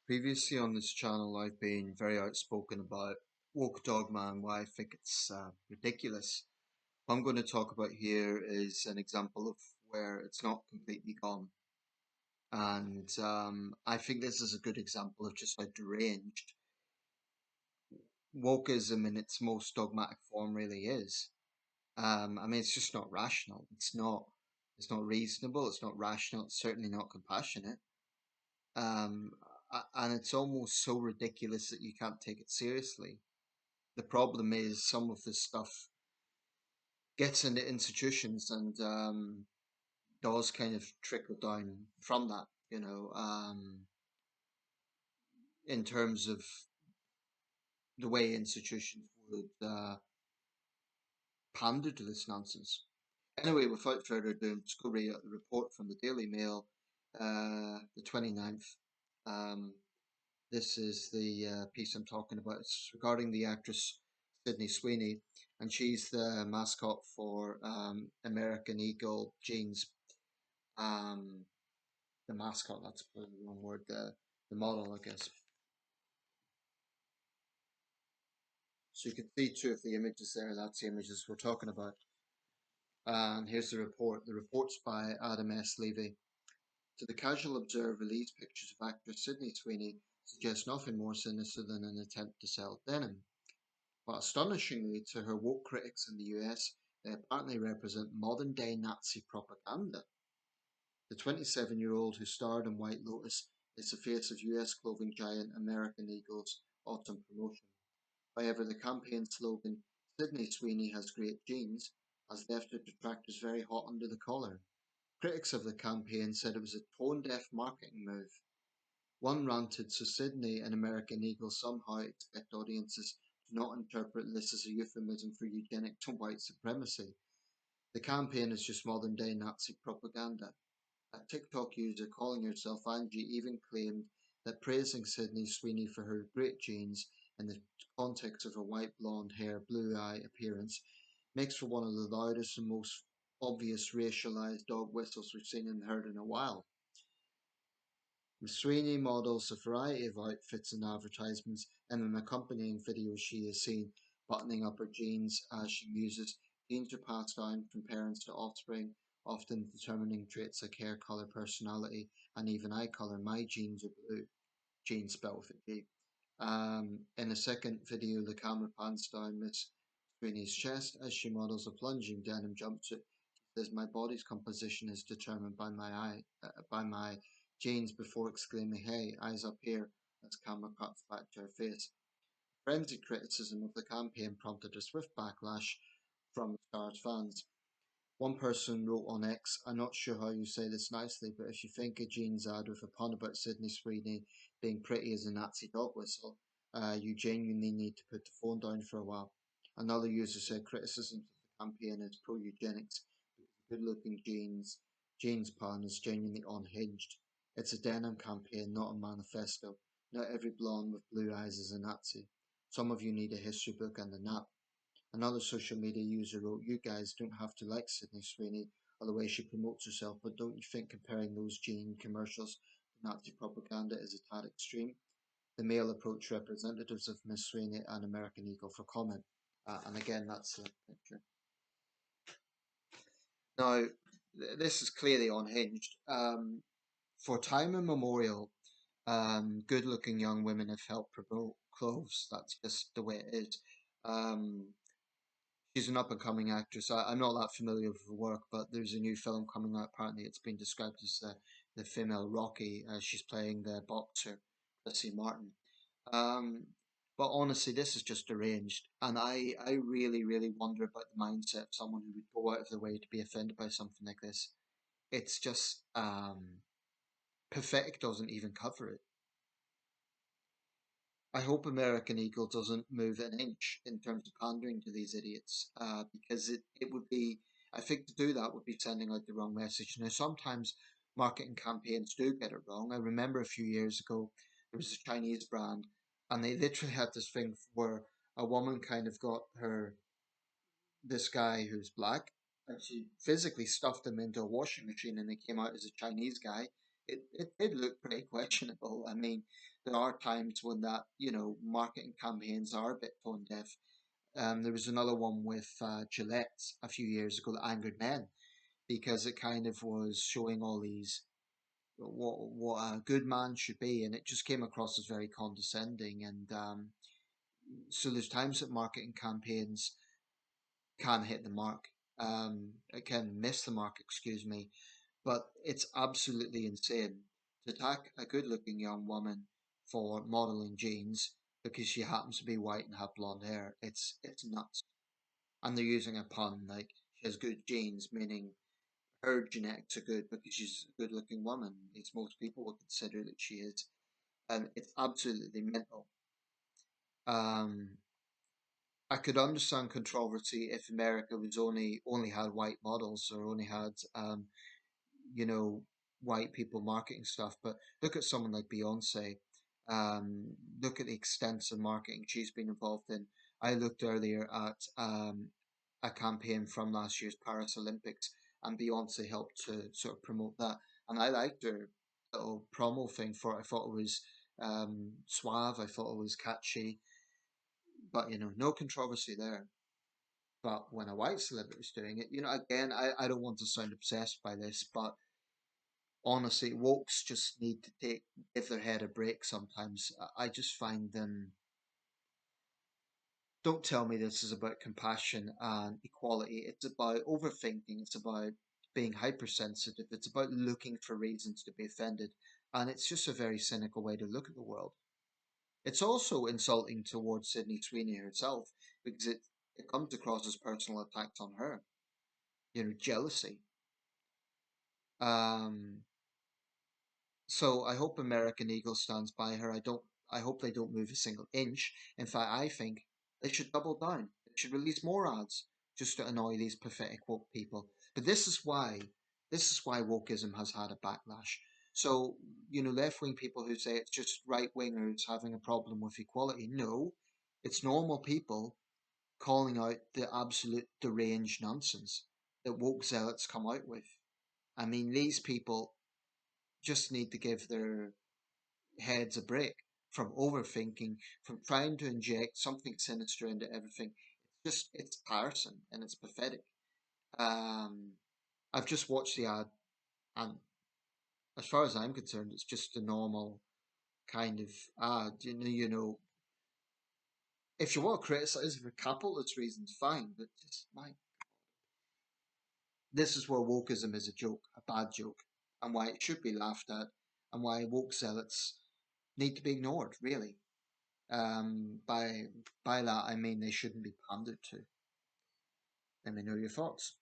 Previously on this channel, I've been very outspoken about woke dogma and why I think it's ridiculous. What I'm going to talk about here is an example of where it's not completely gone. And I think this is a good example of just how deranged wokeism in its most dogmatic form really is. I mean, it's just not rational. It's not reasonable. It's not rational. It's certainly not compassionate. Um, and it's almost so ridiculous that you can't take it seriously. The problem is some of this stuff gets into institutions and does kind of trickle down from that, in terms of the way institutions would pander to this nonsense. Anyway, without further ado, let's go read out the report from the Daily Mail, the 29th. Um, This is the piece I'm talking about. It's regarding the actress Sydney Sweeney, and she's the mascot for American Eagle Jeans. Um, the mascot, that's probably the wrong word, the model, I guess. So you can see two of the images there, that's the images we're talking about. And here's the report. The report's by Adam S. Levy. To the casual observer, these pictures of actress Sydney Sweeney suggest nothing more sinister than an attempt to sell denim. But astonishingly to her woke critics in the US, they apparently represent modern day Nazi propaganda. The 27-year-old who starred in White Lotus is the face of US clothing giant American Eagle's autumn promotion. However, the campaign slogan, Sydney Sweeney has great genes, has left her detractors very hot under the collar. Critics of the campaign said it was a tone-deaf marketing move. One ranted, so Sydney and American Eagle somehow expect audiences to not interpret this as a euphemism for eugenic to white supremacy. The campaign is just modern day Nazi propaganda. A TikTok user calling herself Angie even claimed that praising Sydney Sweeney for her great genes in the context of her white blonde hair, blue eye appearance makes for one of the loudest and most obvious racialized dog whistles we've seen and heard in a while. Ms. Sweeney models a variety of outfits in advertisements, and in accompanying videos she is seen buttoning up her jeans as she muses. Genes are passed down from parents to offspring, often determining traits like hair color, personality, and even eye color. My genes are blue. Jeans spelled with a G. In a second video, the camera pans down Miss Sweeney's chest as she models a plunging denim jumpsuit. She says, "My body's composition is determined by my genes," before exclaiming, "Hey, eyes up here," as camera cuts back to her face. Frenzied criticism of the campaign prompted a swift backlash from the star's fans. One person wrote on X, "I'm not sure how you say this nicely, but if you think a jeans ad with a pun about Sydney Sweeney being pretty is a Nazi dog whistle, you genuinely need to put the phone down for a while." Another user said criticisms of the campaign is pro-eugenics because a good-looking jeans pun is genuinely unhinged. It's a denim campaign, not a manifesto. Not every blonde with blue eyes is a Nazi. Some of you need a history book and a nap. Another social media user wrote, "You guys don't have to like Sydney Sweeney or the way she promotes herself, but don't you think comparing those jean commercials to Nazi propaganda is a tad extreme?" The Mail approached representatives of Miss Sweeney and American Eagle for comment. And again, that's the picture. Now, this is clearly unhinged. For time immemorial, good looking young women have helped promote clothes. That's just the way it is. Um, She's an up and coming actress. I'm not that familiar with her work, but there's a new film coming out. Apparently, it's been described as the female Rocky. She's playing the boxer, Chrissy Martin. Um, but honestly, this is just deranged. And I really, really wonder about the mindset of someone who would go out of their way to be offended by something like this. It's just pathetic, doesn't even cover it. I hope American Eagle doesn't move an inch in terms of pandering to these idiots, because it would be, I think to do that would be sending out the wrong message. Now, sometimes marketing campaigns do get it wrong. I remember a few years ago, there was a Chinese brand, and they literally had this thing where a woman kind of got this guy who's black, and she physically stuffed him into a washing machine, and he came out as a Chinese guy. it did look pretty questionable. I mean, there are times when that, marketing campaigns are a bit tone deaf. There was another one with Gillette a few years ago that angered men because it kind of was showing all these what a good man should be, and it just came across as very condescending. And so there's times that marketing campaigns can hit the mark, it can miss the mark, excuse me, but it's absolutely insane to attack a good-looking young woman for modeling jeans because she happens to be white and have blonde hair. It's nuts, and they're using a pun like she has good genes, meaning her genetics are good because she's a good-looking woman. It's most people would consider that she is. It's absolutely mental. Um, I could understand controversy if America was only had white models or only had you know white people marketing stuff. But look at someone like Beyonce. Look at the extensive marketing she's been involved in. I looked earlier at a campaign from last year's Paris Olympics, and Beyonce helped to sort of promote that. And I liked her little promo thing for it. I thought it was suave. I thought it was catchy, but no controversy there. But when a white celebrity's doing it, again, I don't want to sound obsessed by this, but honestly, wokes just need to give their head a break sometimes. I just find them. Don't tell me this is about compassion and equality. It's about overthinking. It's about being hypersensitive. It's about looking for reasons to be offended. And it's just a very cynical way to look at the world. It's also insulting towards Sydney Sweeney herself because it comes across as personal attacks on her, jealousy. Um, So I hope American Eagle stands by her. I hope they don't move a single inch. In fact, I think they should double down. They should release more ads just to annoy these pathetic woke people. But this is why wokeism has had a backlash. So, left wing people who say it's just right wingers having a problem with equality. No, it's normal people calling out the absolute deranged nonsense that woke zealots come out with. I mean, these people just need to give their heads a break from overthinking, from trying to inject something sinister into everything. It's tiresome and it's pathetic. Um, I've just watched the ad, and as far as I'm concerned, it's just a normal kind of ad. If you want to criticize for capitalist reasons, fine, but just this is where wokeism is a joke, a bad joke, and why it should be laughed at, and why woke zealots need to be ignored, really. By that I mean they shouldn't be pandered to. Let me know your thoughts.